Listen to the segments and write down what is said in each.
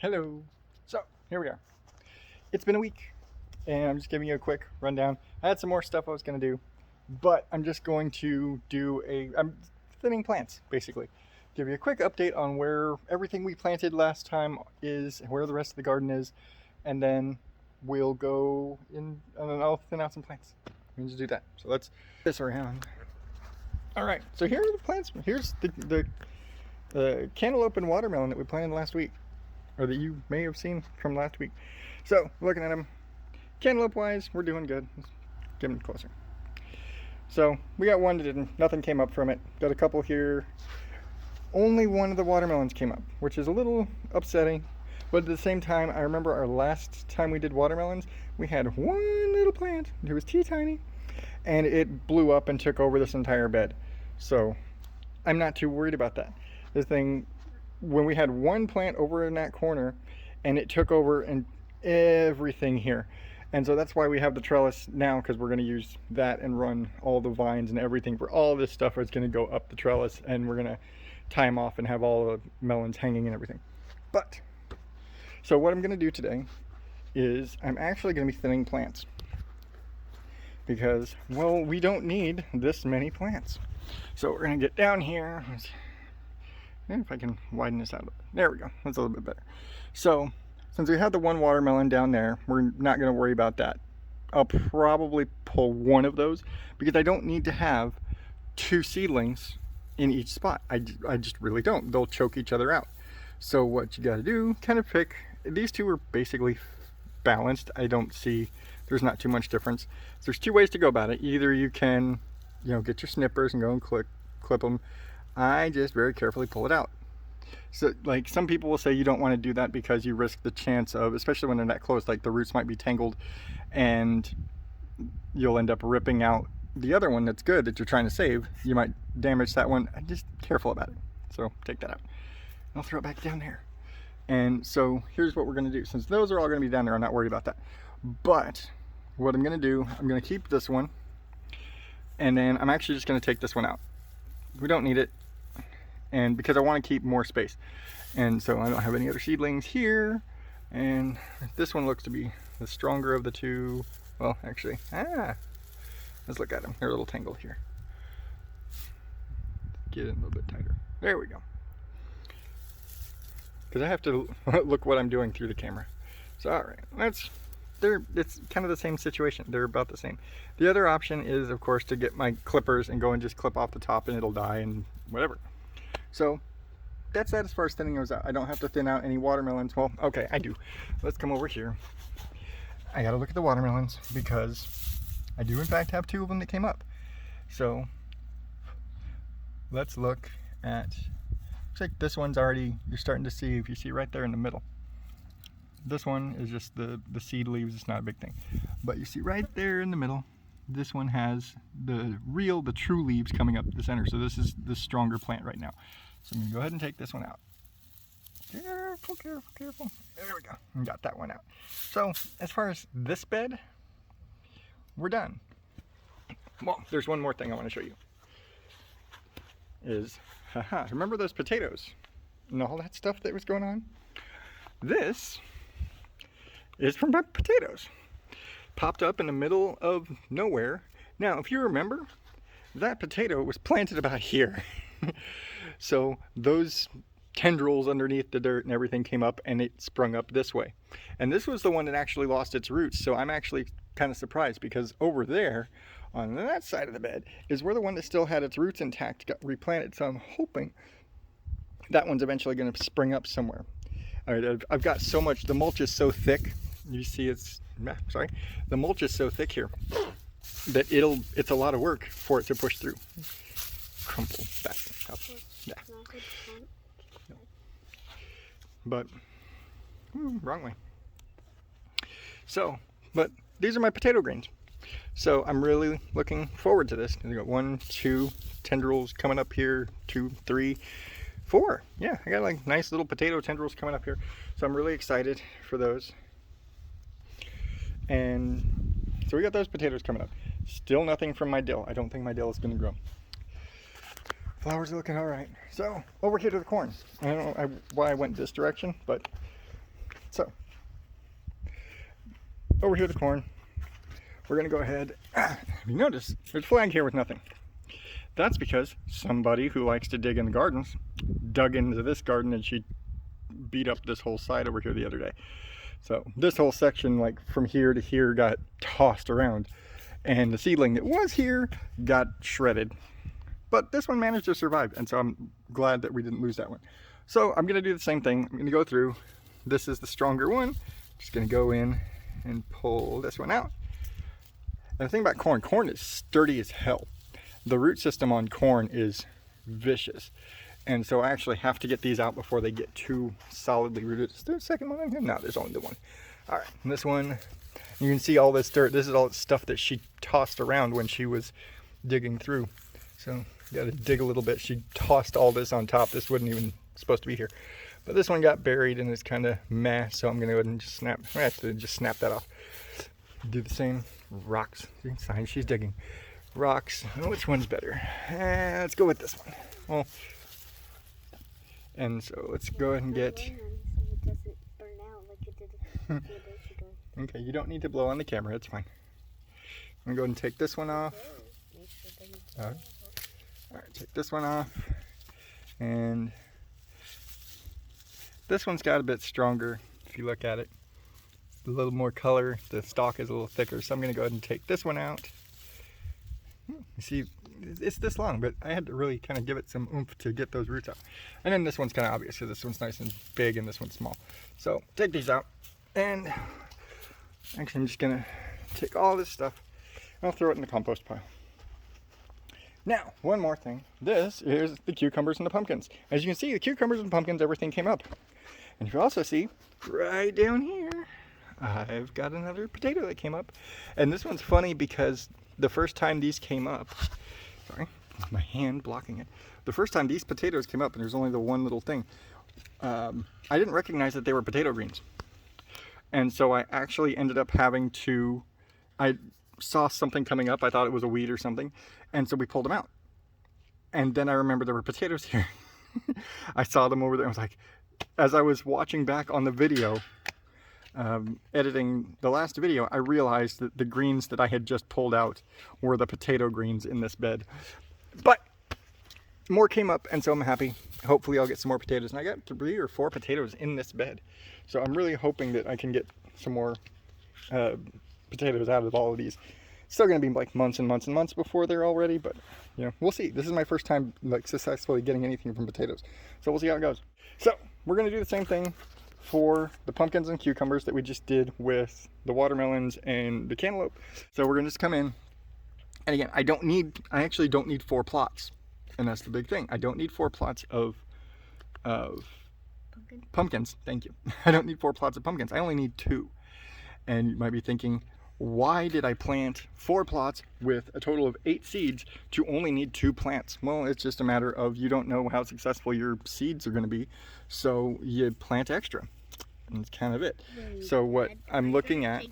Hello. So here we are. It's been a week and I'm just giving you a quick rundown. I had some more stuff I was going to do, but I'm just going to I'm thinning plants basically. Give you a quick update on where everything we planted last time is, where the rest of the garden is, and then we'll go in and then I'll thin out some plants. We need to do that. So let's put this around. All right, so here are the plants. Here's the cantaloupe and watermelon that we planted last week, or that you may have seen from last week. So looking at them, cantaloupe wise, we're doing good. Let's get them closer. So we got one that didn't, nothing came up from it. Got a couple here. Only one of the watermelons came up, which is a little upsetting. But at the same time, I remember our last time we did watermelons, we had one little plant. It was teeny-tiny, and it blew up and took over this entire bed. So I'm not too worried about that. This thing, when we had one plant over in that corner, and it took over and everything here. And so that's why we have the trellis now, because we're going to use that and run all the vines and everything for all this stuff is going to go up the trellis, and we're going to tie them off and have all the melons hanging and everything. But so what I'm going to do today is I'm actually going to be thinning plants, because, well, we don't need this many plants. So we're going to get down here. If I can widen this out a bit. There we go. That's a little bit better. So since we have the one watermelon down there, we're not going to worry about that. I'll probably pull one of those because I don't need to have two seedlings in each spot. I just really don't. They'll choke each other out. So what you got to do, kind of pick. These two are basically balanced. I don't see, there's not too much difference. So there's two ways to go about it. Either you can, get your snippers and go and clip them. I just very carefully pull it out. So like some people will say you don't want to do that because you risk the chance of, especially when they're that close, like the roots might be tangled and you'll end up ripping out the other one that's good that you're trying to save. You might damage that one. I'm just careful about it. So take that out. I'll throw it back down there. And so here's what we're going to do. Since those are all going to be down there, I'm not worried about that. But what I'm going to do, I'm going to keep this one, and then I'm actually just going to take this one out. We don't need it, and because I want to keep more space. And so I don't have any other seedlings here, and this one looks to be the stronger of the two. Well, actually, let's look at them. They're a little tangled here. Get it a little bit tighter. There we go. Because I have to look what I'm doing through the camera. So all right, it's kind of the same situation. They're about the same. The other option is, of course, to get my clippers and go and just clip off the top and it'll die and whatever. So that's that as far as thinning those out. I don't have to thin out any watermelons. Well, okay, I do. Let's come over here. I gotta look at the watermelons because I do in fact have two of them that came up. So let's look at, looks like this one's already, you're starting to see, if you see right there in the middle. This one is just the seed leaves, it's not a big thing. But you see right there in the middle, this one has the true leaves coming up the center. So this is the stronger plant right now. So I'm gonna go ahead and take this one out. Careful, careful, careful. There we go, and got that one out. So as far as this bed, we're done. Well, there's one more thing I wanna show you. Remember those potatoes and all that stuff that was going on? This is from my potatoes. Popped up in the middle of nowhere. Now, if you remember, that potato was planted about here. So those tendrils underneath the dirt and everything came up and it sprung up this way. And this was the one that actually lost its roots. So I'm actually kind of surprised because over there on that side of the bed is where the one that still had its roots intact got replanted. So I'm hoping that one's eventually going to spring up somewhere. All right, I've got so much, the mulch is so thick, you see the mulch is so thick here that it's a lot of work for it to push through. Crumple back up. Yeah. No. But, wrong way. So, but these are my potato greens. So I'm really looking forward to this. I got 1, 2 tendrils coming up here, 2, 3, 4. Yeah, I got like nice little potato tendrils coming up here. So I'm really excited for those. And so we got those potatoes coming up. Still nothing from my dill. I don't think my dill is going to grow. Flowers are looking all right. So over here to the corn. I don't know why I went this direction, but So, over here the corn. We're gonna go ahead. You notice there's a flag here with nothing. That's because somebody who likes to dig in the gardens dug into this garden, and she beat up this whole side over here the other day. So this whole section, like from here to here, got tossed around, and the seedling that was here got shredded. But this one managed to survive, and so I'm glad that we didn't lose that one. So I'm gonna do the same thing. I'm gonna go through. This is the stronger one. Just gonna go in and pull this one out. And the thing about corn is sturdy as hell. The root system on corn is vicious. And so I actually have to get these out before they get too solidly rooted. Is there a second one in here? No, there's only the one. All right, and this one, you can see all this dirt. This is all the stuff that she tossed around when she was digging through. So you gotta dig a little bit. She tossed all this on top. This wasn't even supposed to be here. But this one got buried and it's kind of meh, so I'm gonna go ahead and just snap that off. Do the same. Rocks. See, she's digging. Rocks. Oh, which one's better? Let's go with this one. Well, and so let's go ahead and get. Okay, you don't need to blow on the camera. It's fine. I'm gonna go ahead and take this one off. All right, take this one off, and this one's got a bit stronger. If you look at it, a little more color. The stalk is a little thicker, so I'm gonna go ahead and take this one out. You see, it's this long, but I had to really kind of give it some oomph to get those roots out. And then this one's kind of obvious, so this one's nice and big and this one's small. So take these out, and actually I'm just gonna take all this stuff and I'll throw it in the compost pile. Now, one more thing. This is the cucumbers and the pumpkins. As you can see, the cucumbers and pumpkins, everything came up. And you also see right down here, I've got another potato that came up. And this one's funny because the first time these came up, sorry, my hand blocking it. The first time these potatoes came up, and there's only the one little thing, I didn't recognize that they were potato greens. And so I actually ended up having to, I saw something coming up, I thought it was a weed or something, and so we pulled them out. And then I remembered there were potatoes here. I saw them over there, I was like, as I was watching back on the video, editing the last video, I realized that the greens that I had just pulled out were the potato greens in this bed. But more came up, and so I'm happy. Hopefully I'll get some more potatoes. And I got 3 or 4 potatoes in this bed. So I'm really hoping that I can get some more potatoes out of all of these. It's still going to be like months and months and months before they're all ready, but you know, we'll see. This is my first time like successfully getting anything from potatoes. So we'll see how it goes. So we're going to do the same thing for the pumpkins and cucumbers that we just did with the watermelons and the cantaloupe. So we're gonna just come in, and again, I actually don't need 4 plots, and that's the big thing. I don't need 4 plots of pumpkins. Thank you. I don't need 4 plots of pumpkins. I only need 2. And you might be thinking, why did I plant 4 plots with a total of 8 seeds to only need 2 plants? Well, it's just a matter of you don't know how successful your seeds are going to be, so you plant extra. And that's kind of it. So what I'm looking at...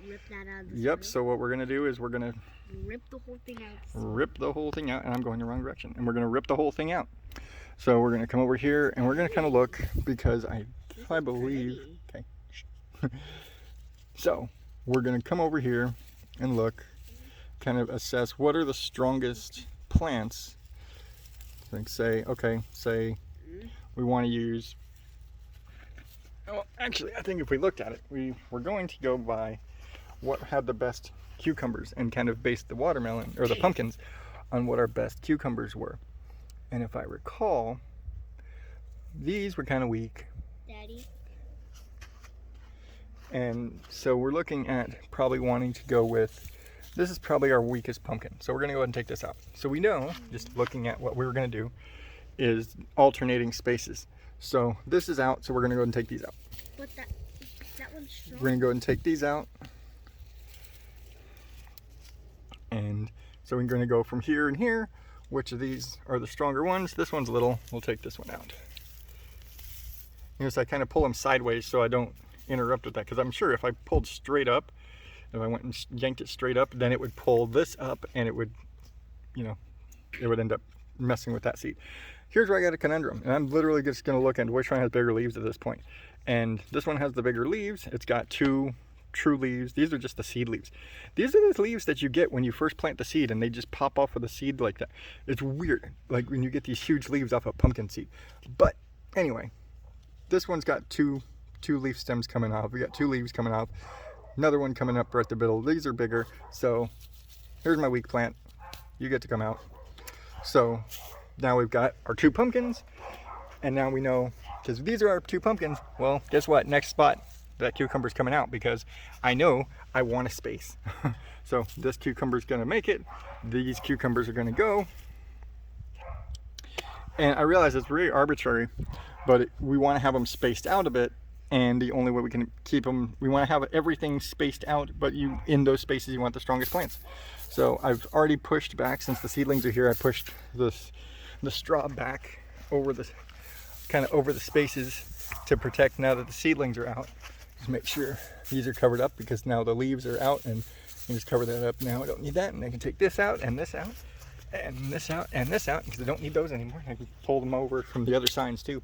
Rip that out of the Yep, so what we're going to do is we're going to... Rip the whole thing out. Rip the whole thing out, and I'm going the wrong direction. And we're going to rip the whole thing out. So we're going to come over here, and we're going to kind of look, because I believe... Okay. So... we're going to come over here and look, kind of assess what are the strongest plants. Like say we want to use, well, actually I think if we looked at it, we're going to go by what had the best cucumbers and kind of base the watermelon or the pumpkins on what our best cucumbers were. And if I recall, these were kind of weak. Daddy. And so we're looking at probably wanting to go with, this is probably our weakest pumpkin. So we're going to go ahead and take this out. So we know, just looking at what we were going to do, is alternating spaces. So this is out, so we're going to go ahead and take these out. But that one's strong. We're going to go ahead and take these out. And so we're going to go from here and here. Which of these are the stronger ones? This one's little. We'll take this one out. You know, so I kind of pull them sideways so I don't interrupt with that, because I'm sure if I pulled straight up, if I went and yanked it straight up, then it would pull this up and it would, you know, it would end up messing with that seed. Here's where I got a conundrum, and I'm literally just going to look at which one has bigger leaves at this point. And this one has the bigger leaves. It's got 2 true leaves. These are just the seed leaves. These are the leaves that you get when you first plant the seed and they just pop off of the seed like that. It's weird, like when you get these huge leaves off a pumpkin seed. But anyway, this one's got two leaf stems coming off. We got 2 leaves coming off. Another one coming up right the middle. These are bigger. So here's my weak plant. You get to come out. So now we've got our 2 pumpkins, and now we know, because these are our 2 pumpkins, well, guess what? Next spot, that cucumber's coming out, because I know I want a space. So this cucumber's gonna make it. These cucumbers are gonna go. And I realize it's very arbitrary, but we want to have them spaced out a bit. And the only way we can keep them, we want to have everything spaced out, but in those spaces you want the strongest plants. So I've already pushed back, since the seedlings are here, I pushed the straw back over the spaces to protect now that the seedlings are out. Just make sure these are covered up, because now the leaves are out, and you just cover that up. Now I don't need that, and I can take this out and this out and this out and this out, because I don't need those anymore. I can pull them over from the other signs too.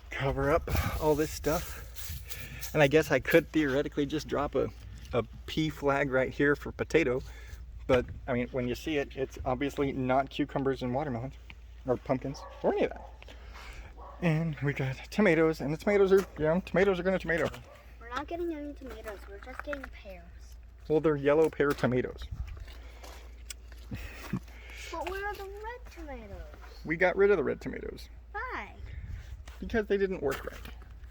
Cover up all this stuff. And I guess I could theoretically just drop a P flag right here for potato, but I mean, when you see it, it's obviously not cucumbers and watermelons or pumpkins or any of that. And we got tomatoes, and the tomatoes are, tomatoes are gonna tomato. We're not getting any tomatoes. We're just getting pears. Well, they're yellow pear tomatoes. But where are the red tomatoes? We got rid of the red tomatoes. Why? Because they didn't work right.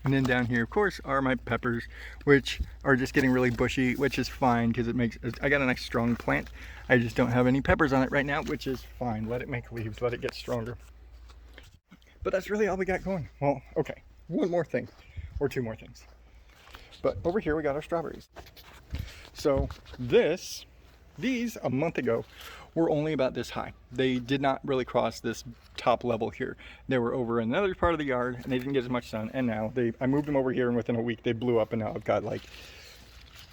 And then down here, of course, are my peppers, which are just getting really bushy, which is fine, because I got a nice strong plant. I just don't have any peppers on it right now, which is fine. Let it make leaves, let it get stronger. But that's really all we got going. Well, okay, one more thing, or 2 more things. But over here we got our strawberries. So these a month ago were only about this high. They did not really cross this top level here. They were over in another part of the yard, and they didn't get as much sun. And now I moved them over here, and within a week they blew up, and now I've got like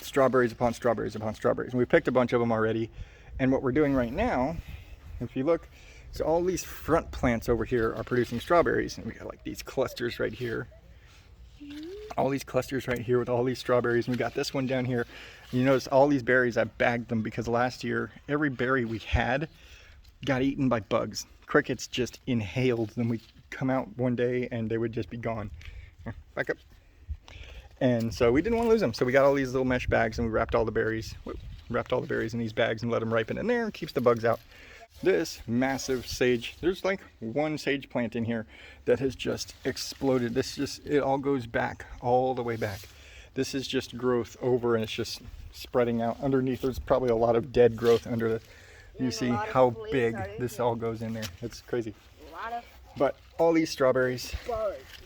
strawberries upon strawberries upon strawberries. And we picked a bunch of them already. And what we're doing right now, if you look, so all these front plants over here are producing strawberries, and we got like these clusters right here. All these clusters right here with all these strawberries, and we got this one down here. And you notice all these berries, I bagged them, because last year every berry we had got eaten by bugs. Crickets just inhaled them. We'd come out one day and they would just be gone. Back up. And so we didn't want to lose them, so we got all these little mesh bags, and we wrapped all the berries in these bags and let them ripen in there, and keeps the bugs out. This massive sage, there's like 1 sage plant in here that has just exploded. It all goes back, all the way back. This is just growth over, and it's just spreading out underneath. There's probably a lot of dead growth under the, you see how big this all goes in there. It's crazy. But all these strawberries,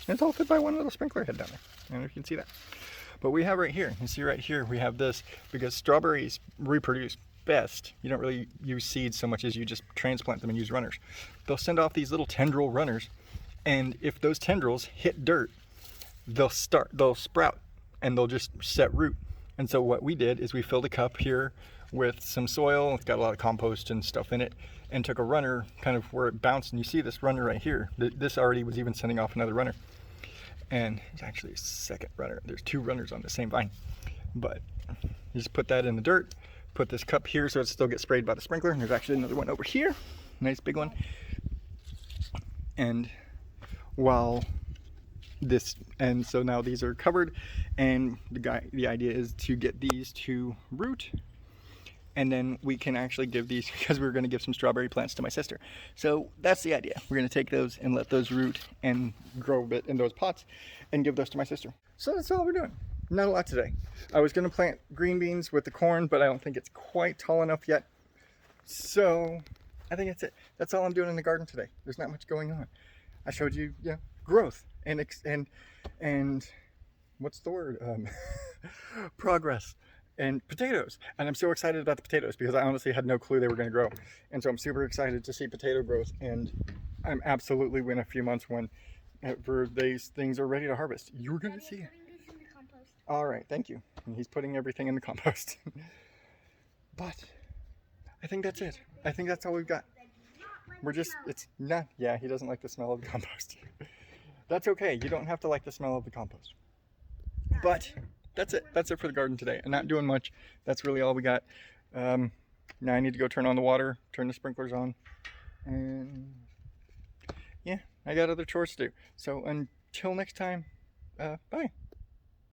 it's all fit by 1 little sprinkler head down there. I don't know if you can see that. But we have right here, you see right here, we have this, because strawberries reproduce best. You don't really use seeds so much as you just transplant them and use runners. They'll send off these little tendril runners, and if those tendrils hit dirt, they'll sprout, and they'll just set root. And so what we did is we filled a cup here with some soil. It's got a lot of compost and stuff in it, and took a runner kind of where it bounced, and you see this runner right here. This already was even sending off another runner, and it's actually a second runner. There's 2 runners on the same vine. But you just put that in the dirt, put this cup here so it still gets sprayed by the sprinkler, and there's actually another one over here, nice big one. And so now these are covered, and the idea is to get these to root, and then we can actually give these, because we're going to give some strawberry plants to my sister. So that's the idea. We're going to take those and let those root and grow a bit in those pots and give those to my sister. So that's all we're doing. Not a lot today. I was going to plant green beans with the corn, but I don't think it's quite tall enough yet. So I think that's it. That's all I'm doing in the garden today. There's not much going on. I showed you, growth and what's the word? Progress. And potatoes. And I'm so excited about the potatoes, because I honestly had no clue they were going to grow. And so I'm super excited to see potato growth. And I'm absolutely, in a few months, whenever these things are ready to harvest, you're going to see it. All right, thank you. And he's putting everything in the compost. But I think that's it. I think that's all we've got. He doesn't like the smell of the compost. That's okay. You don't have to like the smell of the compost. But that's it. That's it for the garden today. I'm not doing much. That's really all we got. Now I need to go turn on the water, turn the sprinklers on, and yeah, I got other chores to do. So until next time, bye.